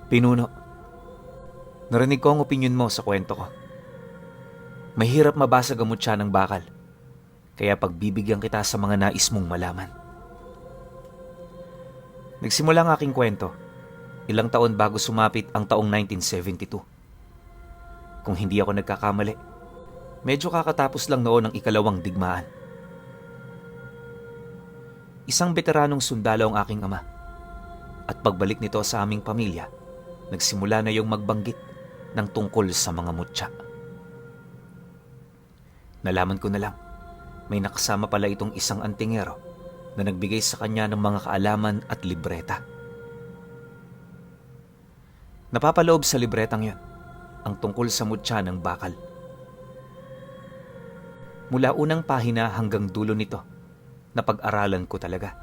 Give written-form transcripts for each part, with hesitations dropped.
Pinuno, narinig ko ang opinyon mo sa kwento ko. Mahirap mabasag ang mutya ng bakal, kaya pagbibigyan kita sa mga nais mong malaman. Nagsimula ang aking kwento, ilang taon bago sumapit ang taong 1972. Kung hindi ako nagkakamali, medyo kakatapos lang noon ang ikalawang digmaan. Isang veteranong sundalo ang aking ama, at pagbalik nito sa aming pamilya, nagsimula na yung magbanggit ng tungkol sa mga mutya. Nalaman ko na lang, may nakasama pala itong isang antingero na nagbigay sa kanya ng mga kaalaman at libreta. Napapaloob sa libretang yon ang tungkol sa mutya ng bakal. Mula unang pahina hanggang dulo nito, napag-aralan ko talaga.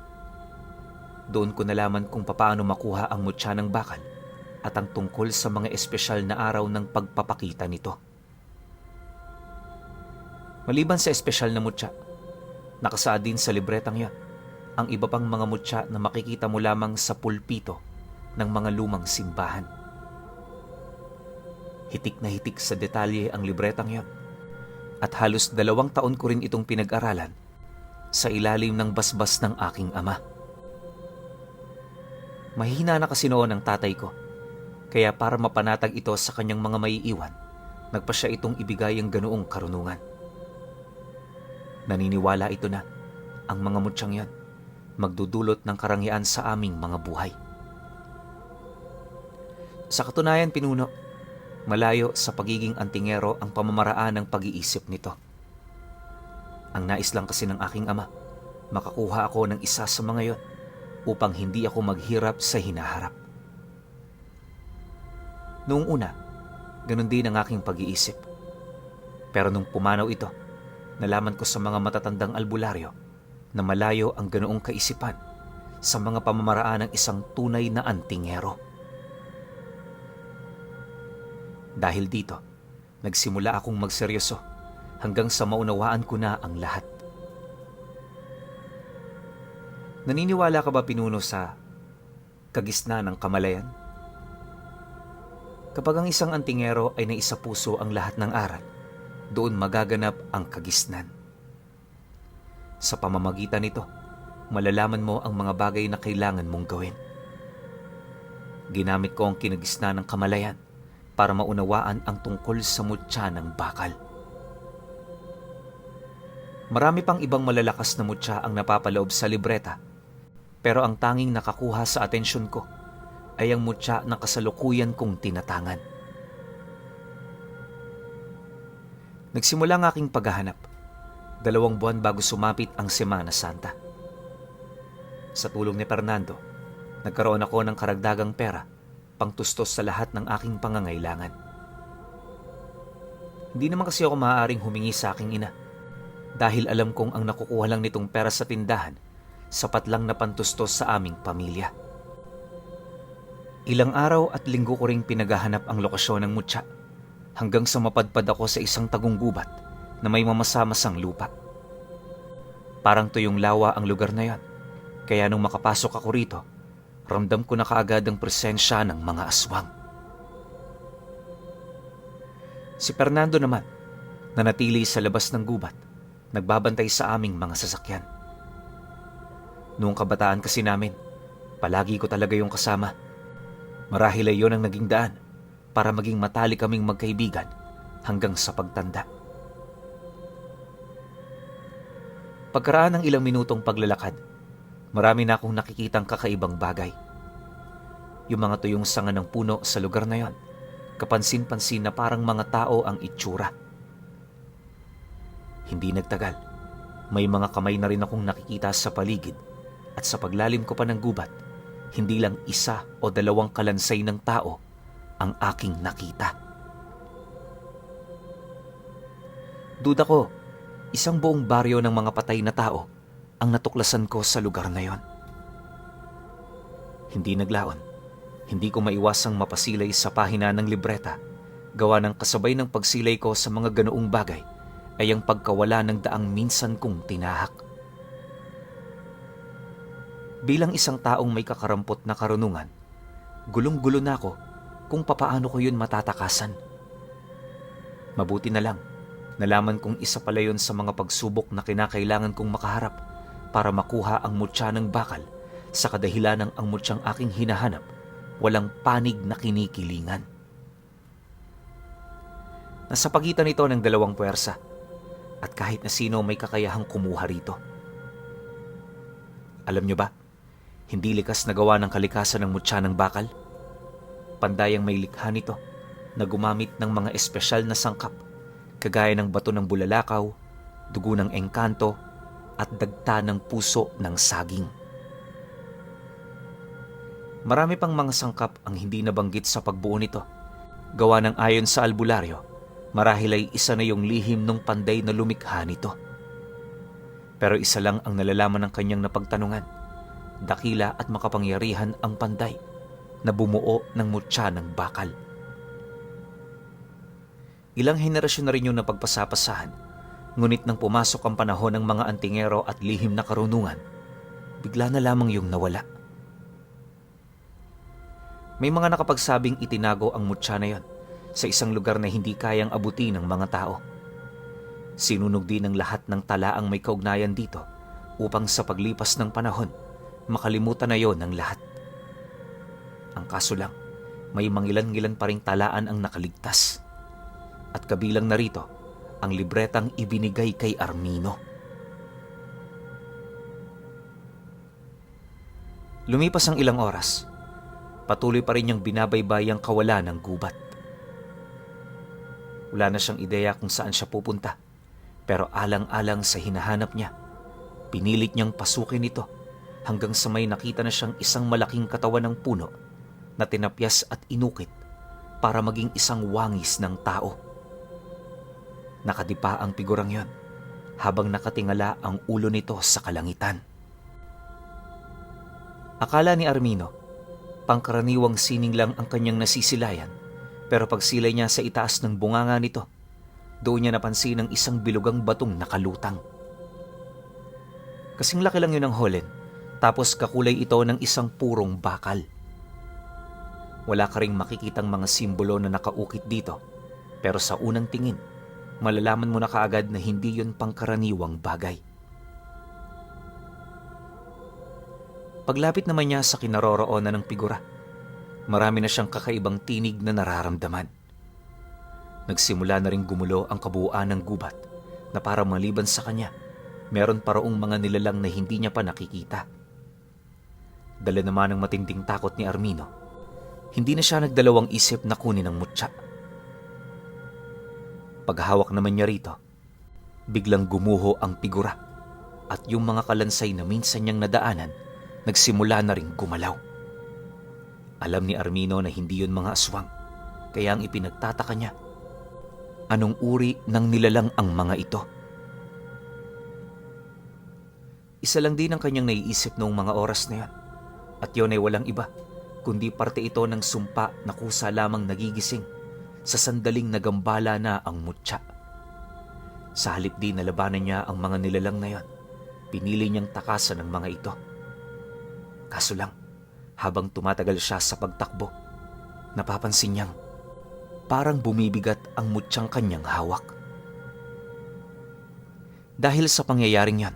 Doon ko nalaman kung paano makuha ang mutya ng bakal at ang tungkol sa mga espesyal na araw ng pagpapakita nito. Maliban sa espesyal na mutya, nakasaad din sa libretang yan ang iba pang mga mutya na makikita mo lamang sa pulpito ng mga lumang simbahan. Hitik na hitik sa detalye ang libretang yon at halos 2 taon ko rin itong pinag-aralan sa ilalim ng basbas ng aking ama. Mahina na kasi noon ang tatay ko, kaya para mapanatag ito sa kanyang mga maiiwan, nagpa siya itong ibigay ang ganoong karunungan. Naniniwala ito na ang mga mutsyang yan magdudulot ng karangyaan sa aming mga buhay. Sa katunayan, Pinuno, malayo sa pagiging antingero ang pamamaraan ng pag-iisip nito. Ang nais lang kasi ng aking ama, makakuha ako ng isa sa mga yon upang hindi ako maghirap sa hinaharap. Noong una, ganun din ang aking pag-iisip. Pero nung pumanaw ito, nalaman ko sa mga matatandang albularyo na malayo ang ganoong kaisipan sa mga pamamaraan ng isang tunay na antingero. Dahil dito, nagsimula akong magseryoso hanggang sa maunawaan ko na ang lahat. Naniniwala ka ba, Pinuno, sa kagisna ng kamalayan? Kapag ang isang antingero ay naisapuso ang lahat ng aral, doon magaganap ang kagisnan. Sa pamamagitan nito, malalaman mo ang mga bagay na kailangan mong gawin. Ginamit ko ang kinagisna ng kamalayan para maunawaan ang tungkol sa mutya ng bakal. Marami pang ibang malalakas na mutya ang napapaloob sa libreta, pero ang tanging nakakuha sa atensyon ko ay ang mutya na kasalukuyan kong tinatangan. Nagsimula ang aking paghahanap 2 buwan bago sumapit ang Semana Santa. Sa tulong ni Fernando, nagkaroon ako ng karagdagang pera pangtustos sa lahat ng aking pangangailangan. Hindi naman kasi ako maaaring humingi sa aking ina dahil alam kong ang nakukuha lang nitong pera sa tindahan sapat lang na pantustos sa aming pamilya. Ilang araw at linggo ko ring pinaghahanap ang lokasyon ng mutya hanggang sa mapadpad ako sa isang tagunggubat na may mamasa-masang lupa. Parang tuyong lawa ang lugar na yon, kaya nung makapasok ako rito, ramdam ko na kaagad ang presensya ng mga aswang. Si Fernando naman, nanatili sa labas ng gubat, nagbabantay sa aming mga sasakyan. Noong kabataan kasi namin, palagi ko talaga yung kasama. Marahil ay yun ang naging daan para maging matalik kaming magkaibigan hanggang sa pagtanda. Pagkaraan ng ilang minutong paglalakad, marami na akong nakikitang kakaibang bagay. Yung mga tuyong sanga ng puno sa lugar na yon, kapansin-pansin na parang mga tao ang itsura. Hindi nagtagal, may mga kamay na rin akong nakikita sa paligid at sa paglalim ko pa ng gubat, hindi lang 1 o 2 kalansay ng tao ang aking nakita. Duda ko, isang buong baryo ng mga patay na tao ang natuklasan ko sa lugar na yon. Hindi naglaon, hindi ko maiwasang mapasilay sa pahina ng libreta, gawa ng kasabay ng pagsilay ko sa mga ganoong bagay ay ang pagkawala ng daang minsan kong tinahak. Bilang isang taong may kakarampot na karunungan, gulong-gulo na ako kung papaano ko yun matatakasan. Mabuti na lang, nalaman kong isa pala yun sa mga pagsubok na kinakailangan kong makaharap para makuha ang mutya ng bakal sa kadahilan ng ang mutyang aking hinahanap walang panig na kinikilingan. Nasa pagitan ito ng dalawang puwersa at kahit na sino may kakayahang kumuha rito. Alam nyo ba, hindi likas na gawa ng kalikasan ng mutya ng bakal. Pandayang may likha nito na gumamit ng mga espesyal na sangkap kagaya ng bato ng bulalakaw, dugo ng engkanto at dagta ng puso ng saging. Marami pang mga sangkap ang hindi nabanggit sa pagbuo nito. Gawa ng ayon sa albularyo, marahil ay isa na yung lihim ng panday na lumikha nito. Pero isa lang ang nalalaman ng kanyang napagtanungan. Dakila at makapangyarihan ang panday na bumuo ng mutya ng bakal. Ilang henerasyon na rin yung napagpasapasahan, ngunit nang pumasok ang panahon ng mga antingero at lihim na karunungan, bigla na lamang yung nawala. May mga nakapagsabing itinago ang mutya na yon sa isang lugar na hindi kayang abutin ng mga tao. Sinunog din ng lahat ng talaang may kaugnayan dito upang sa paglipas ng panahon, makalimutan na yon ng lahat. Ang kaso lang, may mangilan-ngilan pa ring talaan ang nakaligtas. At kabilang narito, ang libretang ibinigay kay Armino. Lumipas ang ilang oras, patuloy pa rin niyang binabaybay ang kawalan ng gubat. Wala na siyang ideya kung saan siya pupunta, pero alang-alang sa hinahanap niya, pinilit niyang pasukin ito hanggang sa may nakita na siyang isang malaking katawan ng puno na tinapyas at inukit para maging isang wangis ng tao. Nakadipa ang figurang yon habang nakatingala ang ulo nito sa kalangitan. Akala ni Armino, pangkaraniwang sining lang ang kanyang nasisilayan, pero pagsilay niya sa itaas ng bunganga nito, doon niya napansin ang isang bilugang batong nakalutang. Kasing laki lang yun ng holen, tapos kakulay ito ng isang purong bakal. Wala ka ring makikitang mga simbolo na nakaukit dito, pero sa unang tingin, malalaman mo na kaagad na hindi yun pangkaraniwang bagay. Paglapit naman niya sa kinaroroonan ng figura, marami na siyang kakaibang tinig na nararamdaman. Nagsimula na ring gumulo ang kabuuan ng gubat na para maliban sa kanya, meron paraong mga nilalang na hindi niya pa nakikita. Dala naman ng matinding takot ni Armino, hindi na siya nagdalawang isip na kunin ang mutya. Paghawak naman niya rito, biglang gumuho ang figura at yung mga kalansay na minsan niyang nadaanan, nagsimula na ring gumalaw. Alam ni Armino na hindi yun mga aswang, kaya ang ipinagtataka niya, anong uri ng nilalang ang mga ito? Isa lang din ang kanyang naiisip noong mga oras na yan, at yun ay walang iba, kundi parte ito ng sumpa na kusa lamang nagigising sa sandaling nagambala na ang mutya. Sa halip din na labanan niya ang mga nilalang na yon, pinili niyang takasan ang mga ito. Kaso lang, habang tumatagal siya sa pagtakbo, napapansin niyang parang bumibigat ang mutyang kanyang hawak. Dahil sa pangyayaring yan,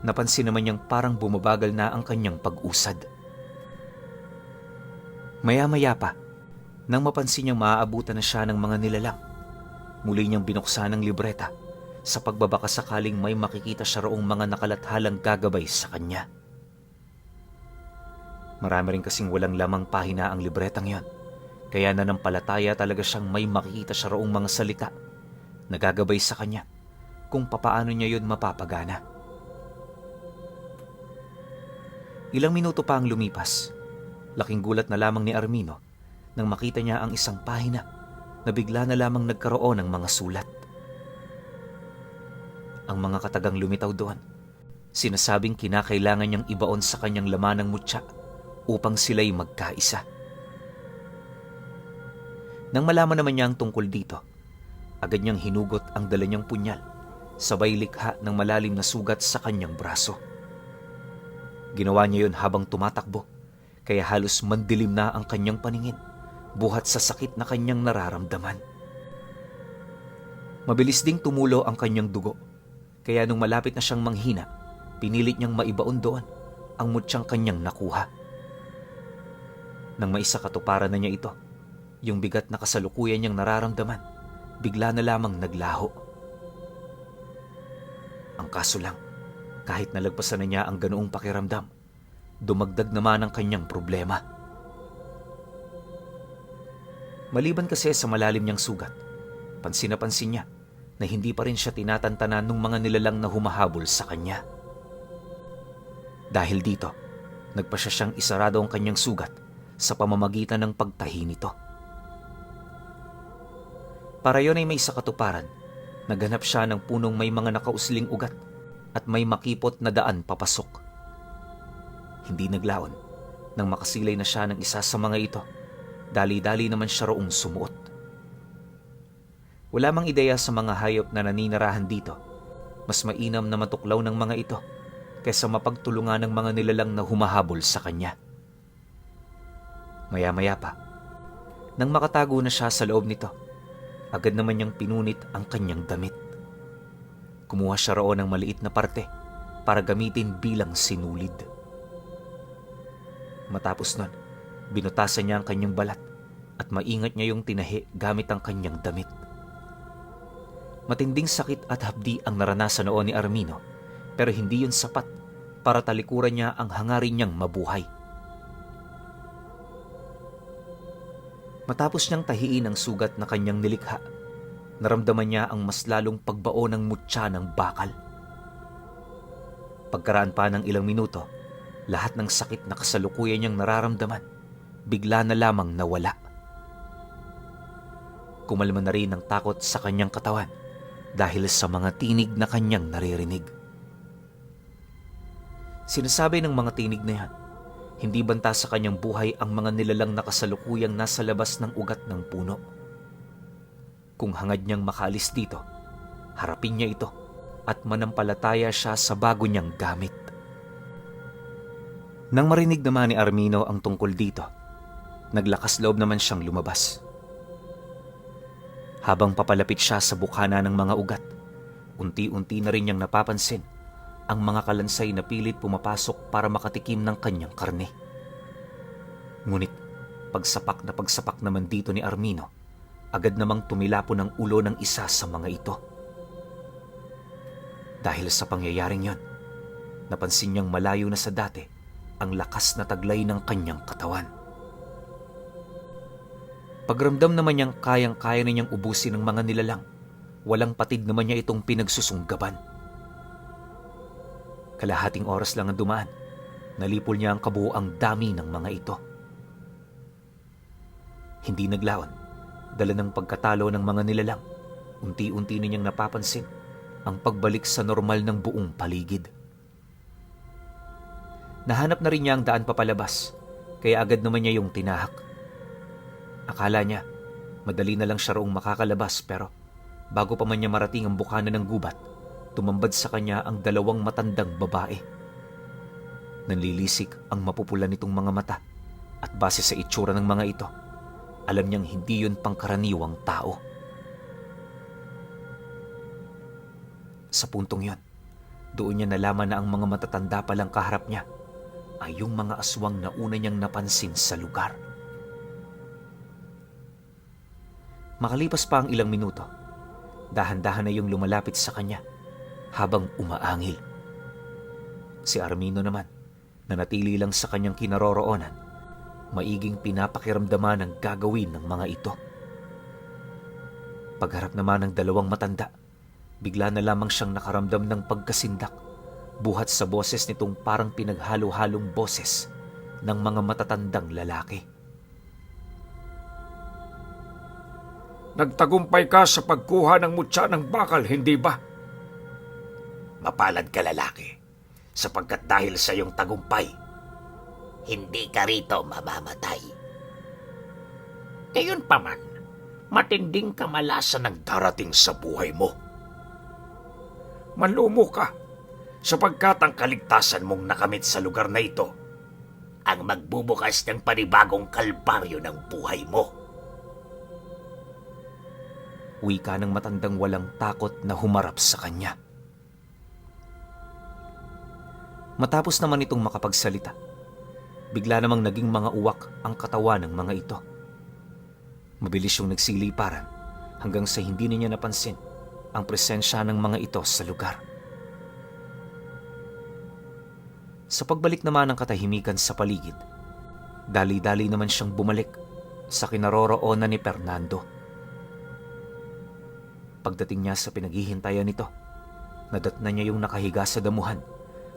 napansin naman niyang parang bumabagal na ang kanyang pag-usad. Maya-maya pa, nang mapansin niyang maaabutan na siya ng mga nilalang, muli niyang binuksan ang libreta sa pagbabaka sakaling may makikita siya roong mga nakalathalang gagabay sa kanya. Marami rin kasing walang lamang pahina ang libretang yon, kaya nanampalataya talaga siyang may makikita siya roong mga salita na gagabay sa kanya kung papaano niya yun mapapagana. Ilang minuto pa ang lumipas, laking gulat na lamang ni Armino nang makita niya ang isang pahina na bigla na lamang nagkaroon ng mga sulat. Ang mga katagang lumitaw doon, sinasabing kinakailangan niyang ibaon sa kanyang laman ng mutya upang sila'y magkaisa. Nang malaman naman niya ang tungkol dito, agad niyang hinugot ang dala niyang punyal, sabay likha ng malalim na sugat sa kanyang braso. Ginawa niya yun habang tumatakbo, kaya halos mandilim na ang kanyang paningin buhat sa sakit na kanyang nararamdaman. Mabilis ding tumulo ang kanyang dugo, kaya nung malapit na siyang manghina, pinilit niyang maibaon doon ang mutyang kanyang nakuha. Nang maisakatuparan na niya ito, yung bigat na kasalukuyan niyang nararamdaman, bigla na lamang naglaho. Ang kaso lang, kahit nalagpasan na niya ang ganoong pakiramdam, dumagdag naman ang kanyang problema. Maliban kasi sa malalim niyang sugat, pansin na pansin niya na hindi pa rin siya tinatantanan ng mga nilalang na humahabol sa kanya. Dahil dito, nagpasya siyang isarado ang kanyang sugat sa pamamagitan ng pagtahi nito. Para yon ay may sakatuparan, naghanap siya ng punong may mga nakausling ugat at may makipot na daan papasok. Hindi naglaon nang makasilay na siya ng isa sa mga ito. Dali-dali naman siya roong sumuot. Wala mang ideya sa mga hayop na naninirahan dito. Mas mainam na matuklaw ng mga ito kaysa mapagtulungan ng mga nilalang na humahabol sa kanya. Maya-maya pa, nang makatago na siya sa loob nito, agad naman niyang pinunit ang kanyang damit. Kumuha siya roon ng maliit na parte para gamitin bilang sinulid. Matapos nun, binutasan niya ang kanyang balat at maingat niya yung tinahi gamit ang kanyang damit. Matinding sakit at hapdi ang naranasan noon ni Armino, pero hindi yun sapat para talikuran niya ang hangarin niyang mabuhay. Matapos niyang tahiin ang sugat na kanyang nilikha, naramdaman niya ang mas lalong pagbao ng mutya ng bakal. Pagkaraan pa ng ilang minuto, lahat ng sakit na kasalukuyan niyang nararamdaman, bigla na lamang nawala. Kumalma na rin ang takot sa kanyang katawan dahil sa mga tinig na kanyang naririnig. Sinasabi ng mga tinig na yan, hindi banta sa kanyang buhay ang mga nilalang na kasalukuyang nasa labas ng ugat ng puno. Kung hangad niyang makaalis dito, harapin niya ito at manampalataya siya sa bago niyang gamit. Nang marinig naman ni Armino ang tungkol dito, naglakas loob naman siyang lumabas. Habang papalapit siya sa bukana ng mga ugat, unti-unti na rin niyang napapansin ang mga kalansay na pilit pumapasok para makatikim ng kanyang karne. Ngunit pagsapak na pagsapak naman dito ni Armino, agad namang tumilapon ang ulo ng isa sa mga ito. Dahil sa pangyayaring yon, napansin niyang malayo na sa dati ang lakas na taglay ng kanyang katawan. Pagramdam naman niyang kayang-kaya na niyang ubusin ng mga nilalang, walang patid naman niya itong pinagsusunggaban. Kalahating oras lang ang dumaan, nalipol niya ang kabuuang dami ng mga ito. Hindi naglaon, dala ng pagkatalo ng mga nilalang, unti-unti na niyang napapansin ang pagbalik sa normal ng buong paligid. Nahanap na rin niya ang daan papalabas, kaya agad naman niya yung tinahak. Akala niya, madali na lang siya roong makakalabas, pero bago pa man niya marating ang bukana ng gubat, tumambad sa kanya ang dalawang matandang babae. Nanlilisik ang mapupula nitong mga mata at base sa itsura ng mga ito, alam niyang hindi yun pangkaraniwang tao. Sa puntong yon, doon niya nalaman na ang mga matatanda palang kaharap niya ay yung mga aswang na una niyang napansin sa lugar. Makalipas pa ang ilang minuto, dahan-dahan na yung lumalapit sa kanya habang umaangil. Si Armino naman, nanatili lang sa kanyang kinaroroonan, maiging pinapakiramdaman ang gagawin ng mga ito. Pagharap naman ng dalawang matanda, bigla na lamang siyang nakaramdam ng pagkasindak, buhat sa boses nitong parang pinaghalo-halong boses ng mga matatandang lalaki. Nagtagumpay ka sa pagkuha ng mutya ng bakal, hindi ba? Mapalad ka, lalaki, sapagkat dahil sa iyong tagumpay, hindi ka rito mamamatay. Ngayon pa man, matinding kamalasan ang darating sa buhay mo. Manlumo ka, sapagkat ang kaligtasan mong nakamit sa lugar na ito ang magbubukas ng panibagong kalbaryo ng buhay mo. Wika ng matandang walang takot na humarap sa kanya. Matapos naman itong makapagsalita, bigla namang naging mga uwak ang katawan ng mga ito. Mabilis yung nagsiliparan hanggang sa hindi na niya napansin ang presensya ng mga ito sa lugar. Sa pagbalik naman ng katahimikan sa paligid, dali-dali naman siyang bumalik sa kinaroroonan ni Fernando. Pagdating niya sa pinaghihintayan nito, nadatnan niya yung nakahiga sa damuhan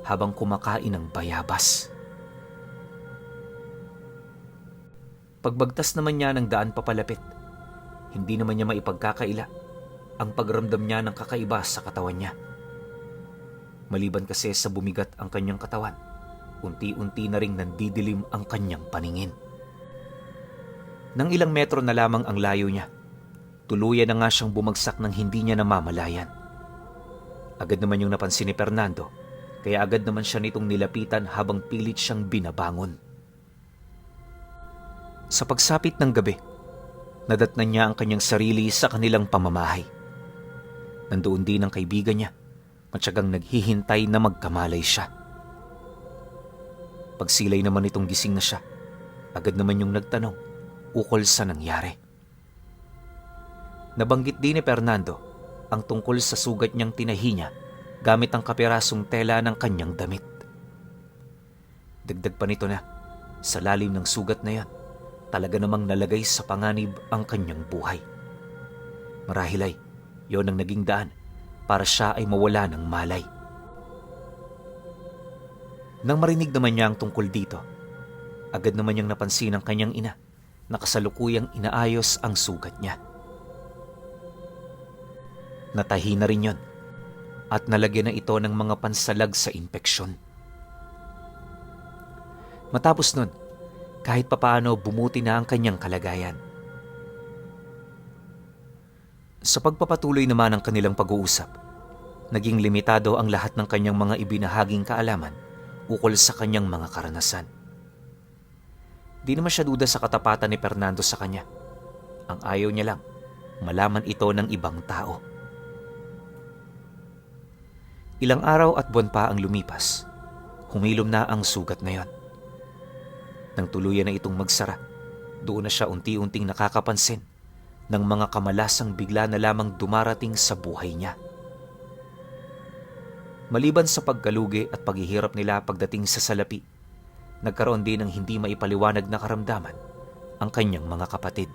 habang kumakain ng bayabas. Pagbagtas naman niya ng daan papalapit, hindi naman niya maipagkakaila ang pagramdam niya ng kakaiba sa katawan niya. Maliban kasi sa bumigat ang kanyang katawan, unti-unti na ring nandidilim ang kanyang paningin. Nang ilang metro na lamang ang layo niya, tuluyan na nga siyang bumagsak ng hindi niya namamalayan. Agad naman yung napansin ni Fernando, kaya agad naman siya nitong nilapitan habang pilit siyang binabangon. Sa pagsapit ng gabi, nadatnan niya ang kanyang sarili sa kanilang pamamahay. Nandoon din ang kaibigan niya, matyagang naghihintay na magkamalay siya. Pagsilay naman itong gising na siya, agad naman yung nagtanong ukol sa nangyari. Nabanggit din ni Fernando ang tungkol sa sugat niyang tinahi niya gamit ang kapirasong tela ng kanyang damit. Dagdag pa nito na, sa lalim ng sugat na yan, talaga namang nalagay sa panganib ang kanyang buhay. Marahil ay, yon ang naging daan para siya ay mawala ng malay. Nang marinig naman niya ang tungkol dito, agad naman niyang napansin ang kanyang ina na kasalukuyang inaayos ang sugat niya. Natahi na rin yon at nalagyan na ito ng mga pansalag sa impeksyon. Matapos nun, kahit papaano bumuti na ang kanyang kalagayan. Sa pagpapatuloy naman ng kanilang pag-uusap, naging limitado ang lahat ng kanyang mga ibinahaging kaalaman ukol sa kanyang mga karanasan. Di naman siya duda sa katapatan ni Fernando sa kanya. Ang ayaw niya lang, malaman ito ng ibang tao. Ilang araw at buwan pa ang lumipas, humilom na ang sugat na yon. Nang tuluyan na itong magsara, doon na siya unti-unting nakakapansin ng mga kamalasang bigla na lamang dumarating sa buhay niya. Maliban sa pagkalugi at paghihirap nila pagdating sa salapi, nagkaroon din ng hindi maipaliwanag na karamdaman ang kanyang mga kapatid.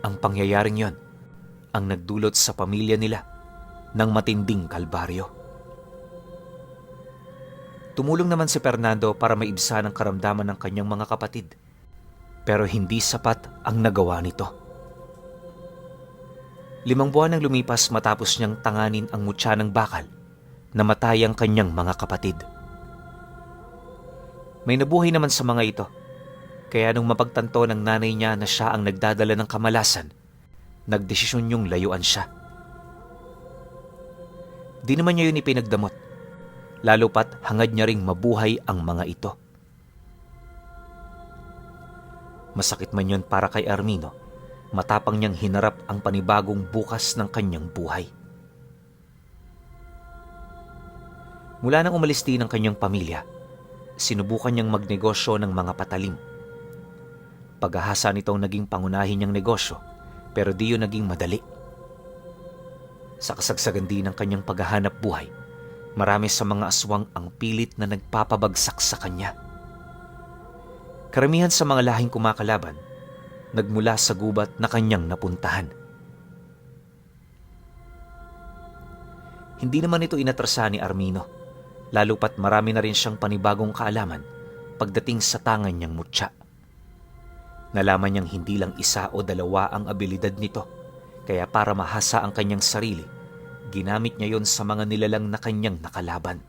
Ang pangyayaring yon ang nagdulot sa pamilya nila ng matinding kalbaryo. Tumulong naman si Fernando para maibsan ang karamdaman ng kanyang mga kapatid, pero hindi sapat ang nagawa nito. 5 buwan ang lumipas matapos niyang tanganin ang mutya ng bakal, namatay ang kanyang mga kapatid. May nabuhay naman sa mga ito, kaya nung mapagtanto ng nanay niya na siya ang nagdadala ng kamalasan, nagdesisyon niyong layuan siya. Di naman niya yun ipinagdamot, lalo pat hangad niya ring mabuhay ang mga ito. Masakit man yun para kay Armino, matapang niyang hinarap ang panibagong bukas ng kanyang buhay. Mula nang umalis din ang kanyang pamilya, sinubukan niyang magnegosyo ng mga patalim. Paghahasa nitong naging pangunahin niyang negosyo, pero di yun naging madali. Sa kasagsagan din ng kanyang paghahanap buhay, marami sa mga aswang ang pilit na nagpapabagsak sa kanya. Karamihan sa mga lahing kumakalaban, nagmula sa gubat na kanyang napuntahan. Hindi naman ito inatrasa ni Armino, lalo pat marami na rin siyang panibagong kaalaman pagdating sa tangan niyang mutya. Nalaman niyang hindi lang 1 o 2 ang abilidad nito, kaya para mahasa ang kanyang sarili, ginamit niya yon sa mga nilalang na kanyang nakalaban.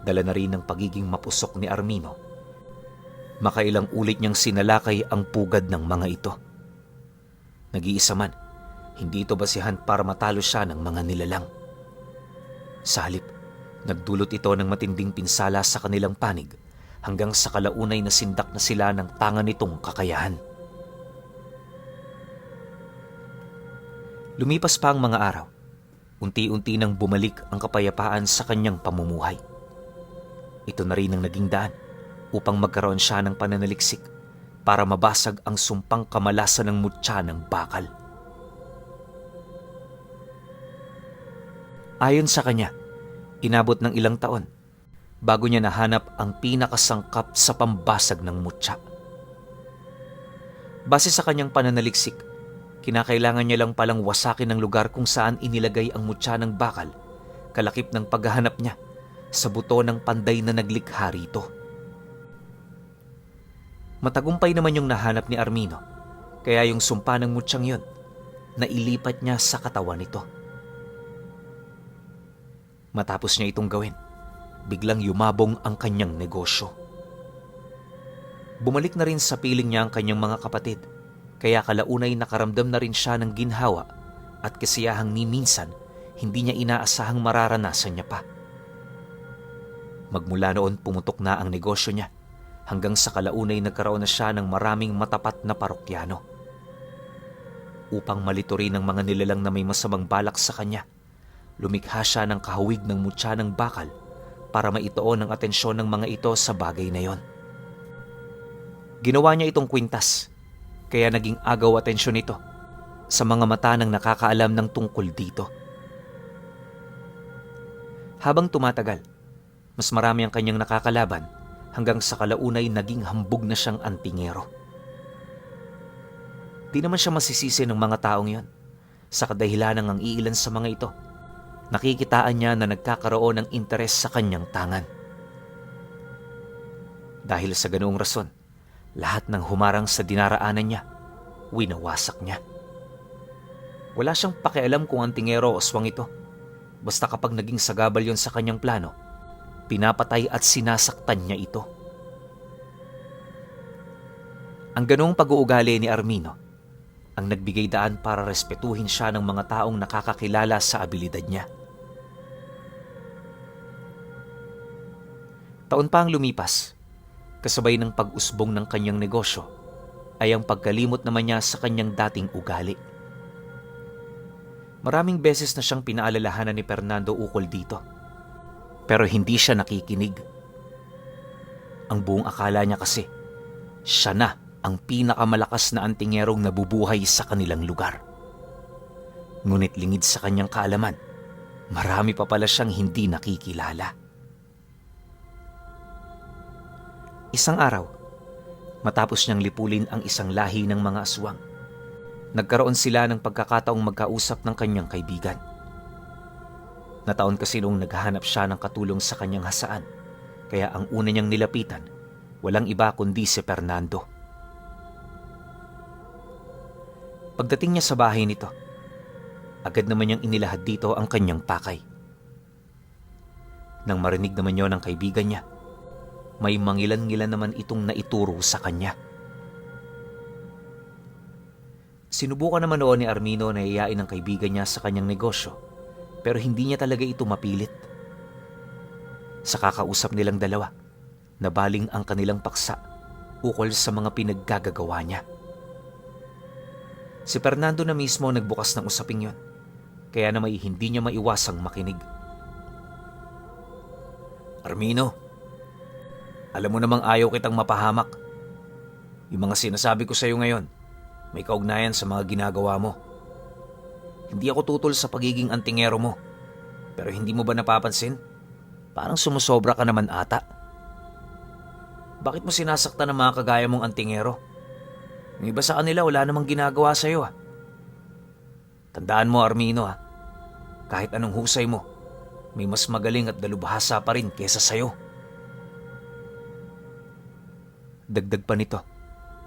Dala na rin ng pagiging mapusok ni Armino. Makailang ulit niyang sinalakay ang pugad ng mga ito. Nag-iisa man, hindi ito basihan para matalo siya ng mga nilalang. Sa halip, nagdulot ito ng matinding pinsala sa kanilang panig hanggang sa kalaunay na sindak na sila ng tangan nitong kakayahan. Lumipas pa ang mga araw. Unti-unti nang bumalik ang kapayapaan sa kanyang pamumuhay. Ito na rin ang naging daan upang magkaroon siya ng pananaliksik para mabasag ang sumpang kamalasan ng mutya ng bakal. Ayon sa kanya, inabot ng ilang taon bago niya nahanap ang pinakasangkap sa pambasag ng mutya. Base sa kanyang pananaliksik, kinakailangan niya lang palang wasakin ang lugar kung saan inilagay ang mutya ng bakal, kalakip ng paghahanap niya sa buto ng panday na naglikha rito. Matagumpay naman yung nahanap ni Armino, kaya yung sumpa ng mutsyang yun, nailipat niya sa katawan nito. Matapos niya itong gawin, biglang yumabong ang kanyang negosyo. Bumalik na rin sa piling niya ang kanyang mga kapatid, kaya kalaunay nakaramdam na rin siya ng ginhawa at kasiyahang ni minsan hindi niya inaasahang mararanasan niya pa. Magmula noon pumutok na ang negosyo niya hanggang sa kalaunay nagkaroon na siya ng maraming matapat na parokyano. Upang malito rin ang mga nilalang na may masamang balak sa kanya, lumikha siya ng kahawig ng mutya ng bakal para maituon ang atensyon ng mga ito sa bagay na yon. Ginawa niya itong kwintas, kaya naging agaw atensyon ito sa mga mata ng nakakaalam ng tungkol dito. Habang tumatagal, mas marami ang kanyang nakakalaban hanggang sa kalaunay naging hambog na siyang antingero. Di naman siya masisisi ng mga taong yon sa kadahilanang ang iilan sa mga ito, nakikitaan niya na nagkakaroon ng interes sa kanyang tangan. Dahil sa ganoong rason, lahat ng humarang sa dinaraanan niya, winawasak niya. Wala siyang pakialam kung antingero o aswang ito. Basta kapag naging sagabal yon sa kanyang plano, pinapatay at sinasaktan niya ito. Ang ganoong pag-uugali ni Armino ang nagbigay daan para respetuhin siya ng mga taong nakakakilala sa abilidad niya. Taon pa ang lumipas, kasabay ng pag-usbong ng kanyang negosyo ay ang pagkalimot naman niya sa kanyang dating ugali. Maraming beses na siyang pinaalalahanan ni Fernando ukol dito, pero hindi siya nakikinig. Ang buong akala niya kasi, siya na ang pinakamalakas na antingerong nabubuhay sa kanilang lugar. Ngunit lingid sa kanyang kaalaman, marami pa pala siyang hindi nakikilala. Isang araw, matapos niyang lipulin ang isang lahi ng mga aswang, nagkaroon sila ng pagkakataong magkausap ng kanyang kaibigan. Nataon kasi noong naghahanap siya ng katulong sa kanyang hasaan, kaya ang una niyang nilapitan, walang iba kundi si Fernando. Pagdating niya sa bahay nito, agad naman niyang inilahad dito ang kanyang pakay. Nang marinig naman yon ng kaibigan niya, may mangilan-ngilan naman itong naituro sa kanya. Sinubukan naman noon ni Armino na iyain ang kaibigan niya sa kanyang negosyo, pero hindi niya talaga ito mapilit. Sa kakausap nilang dalawa, nabaling ang kanilang paksa ukol sa mga pinaggagagawa niya. Si Fernando na mismo nagbukas ng usaping yon, kaya na may hindi niya maiwasang makinig. Armino, alam mo namang ayaw kitang mapahamak. Yung mga sinasabi ko sa iyo ngayon, may kaugnayan sa mga ginagawa mo. Hindi ako tutol sa pagiging antingero mo, pero hindi mo ba napapansin? Parang sumusobra ka naman ata. Bakit mo sinasaktan ang mga kagaya mong antingero? Yung iba sa kanila wala namang ginagawa sa iyo. Tandaan mo, Armino, kahit anong husay mo, may mas magaling at dalubhasa pa rin kesa sa'yo. Dagdag pa nito,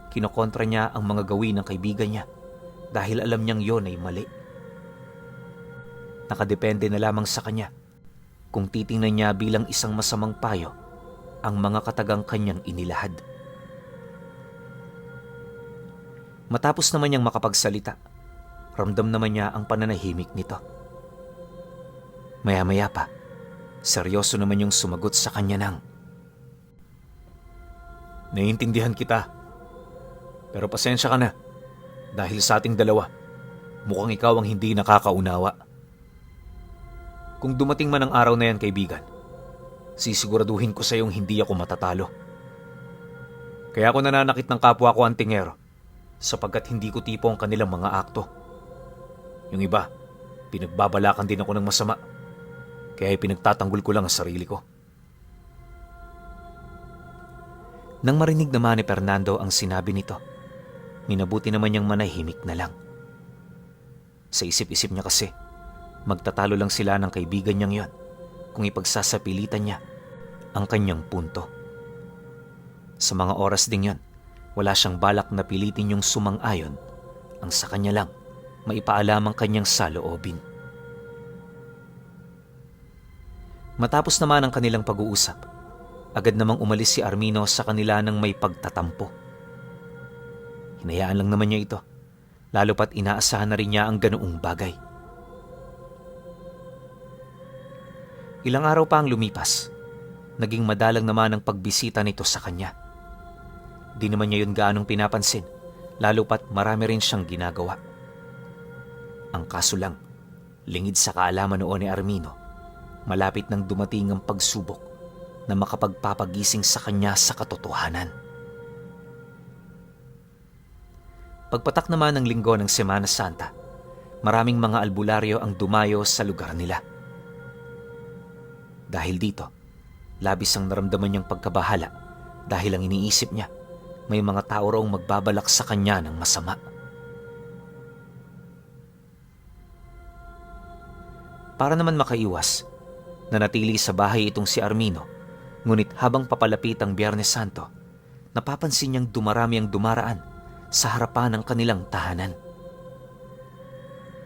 kinokontra niya ang mga gawin ng kaibigan niya dahil alam niyang yon ay mali. Nakadepende na lamang sa kanya kung titingnan niya bilang isang masamang payo ang mga katagang kanyang inilahad. Matapos naman niyang makapagsalita, ramdam naman niya ang pananahimik nito. Maya-maya pa, seryoso naman yung sumagot sa kanya ng, Naiintindihan kita, pero pasensya ka na dahil sa ating dalawa, Mukhang ikaw ang hindi nakakaunawa. Kung dumating man ang araw na yan, kaibigan, sisiguraduhin ko sa iyong hindi ako matatalo. Kaya ako nananakit ng kapwa ko antingero sapagkat hindi ko tipo ang kanilang mga akto. Yung iba, pinagbabalakan din ako ng masama. Kaya pinagtatanggol ko lang ang sarili ko. Nang marinig naman ni Fernando ang sinabi nito, minabuti naman niyang manahimik na lang. Sa isip-isip niya kasi, magtatalo lang sila ng kaibigan niyang yon kung ipagsasapilitan niya ang kanyang punto. Sa mga oras ding yon, wala siyang balak na pilitin yung sumang-ayon, ang sa kanya lang maipaalam ang kanyang saloobin. Matapos naman ang kanilang pag-uusap, agad namang umalis si Armino sa kanila ng may pagtatampo. Hinayaan lang naman niya ito, lalo pat inaasahan na rin niya ang ganoong bagay. Ilang araw pa ang lumipas, naging madalang naman ang pagbisita nito sa kanya. Di naman niya yun gaanong pinapansin, lalo pat marami rin siyang ginagawa. Ang kaso lang, lingid sa kaalaman noon ni Armino, malapit nang dumating ang pagsubok na makapagpapagising sa kanya sa katotohanan. Pagpatak naman ng linggo ng Semana Santa, maraming mga albularyo ang dumayo sa lugar nila. Dahil dito, labis ang naramdaman niyang pagkabahala dahil ang iniisip niya, may mga tao raong magbabalak sa kanya ng masama. Para naman makaiwas, nanatili sa bahay itong si Armino, ngunit habang papalapit ang Biyernes Santo, napapansin niyang dumarami ang dumaraan sa harapan ng kanilang tahanan.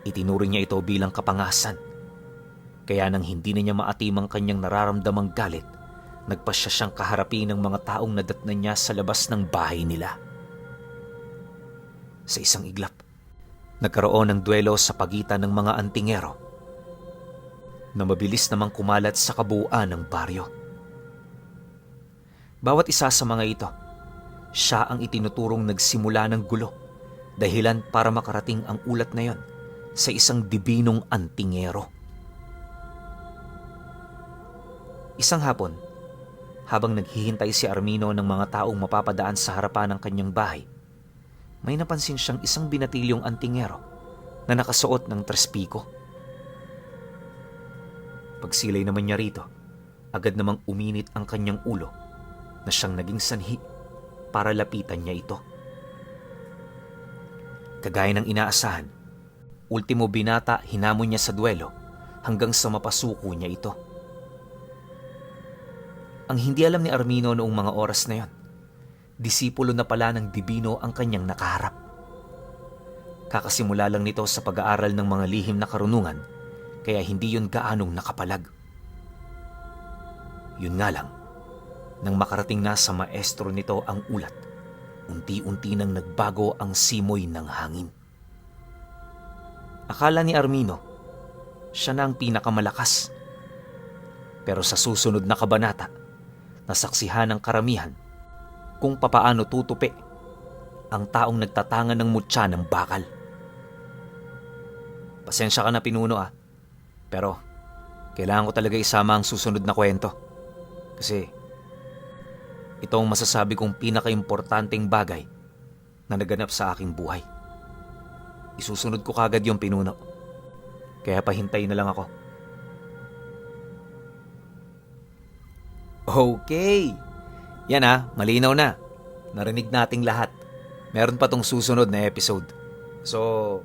Itinuring niya ito bilang kapangasan, kaya nang hindi na niya maatim ang kanyang nararamdamang galit, nagpasya siyang kaharapin ng mga taong nadatnan niya sa labas ng bahay nila. Sa isang iglap, nagkaroon ng duelo sa pagitan ng mga antingero na mabilis namang kumalat sa kabuuan ng baryo. Bawat isa sa mga ito, siya ang itinuturong nagsimula ng gulo, dahilan para makarating ang ulat na yon sa isang dibinong antingero. Isang hapon, habang naghihintay si Armino ng mga taong mapapadaan sa harapan ng kanyang bahay, may napansin siyang isang binatilyong antingero na nakasuot ng trespiko. Pagsilay naman niya rito, agad namang uminit ang kanyang ulo na siyang naging sanhi para lapitan niya ito. Kagaya ng inaasahan, ultimo binata hinamon niya sa duelo hanggang sa mapasuko niya ito. Ang hindi alam ni Armino noong mga oras na yon, disipulo na pala ng dibino ang kanyang nakaharap. Kakasimula lang nito sa pag-aaral ng mga lihim na karunungan, kaya hindi yun gaanong nakapalag. Yun nga lang, nang makarating na sa maestro nito ang ulat, unti-unti nang nagbago ang simoy ng hangin. Akala ni Armino, siya na ang pinakamalakas. Pero sa susunod na kabanata, nasaksihan ng karamihan kung papaano tutupi ang taong nagtatangan ng mutya ng bakal. Pasensya ka na, pinuno pero kailangan ko talaga isama ang susunod na kwento. Kasi ito ang masasabi kong pinaka-importanteng bagay na naganap sa aking buhay. Isusunod ko kagad yung pinuno. Kaya pahintay na lang ako. Okay. Yan malinaw na. Narinig nating lahat. Meron pa tong susunod na episode. So,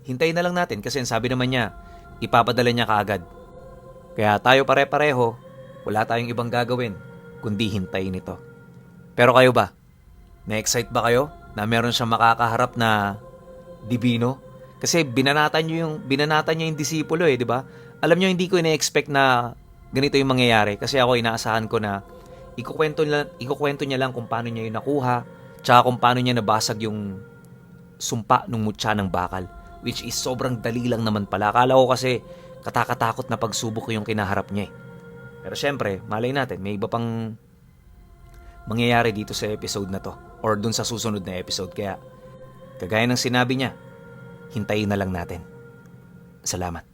hintayin na lang natin kasi sabi naman niya, ipapadala niya kaagad. Kaya tayo pare-pareho, wala tayong ibang gagawin kundi hintayin ito. Pero kayo ba? Na-excite ba kayo na meron siyang makakaharap na dibino? Kasi binanatan niya yung disipulo di ba? Alam niyo, hindi ko ina-expect na ganito yung mangyayari kasi ako inaasahan ko na ikukwento niya lang kung paano niya yung nakuha, tsaka kung paano niya nabasag yung sumpa ng mutya ng bakal, which is sobrang dali lang naman pala. Akala ko kasi katakatakot na pagsubok ko yung kinaharap niya Pero syempre, malay natin, may iba pang mangyayari dito sa episode na to or dun sa susunod na episode. Kaya, kagaya ng sinabi niya, Hintayin na lang natin. Salamat.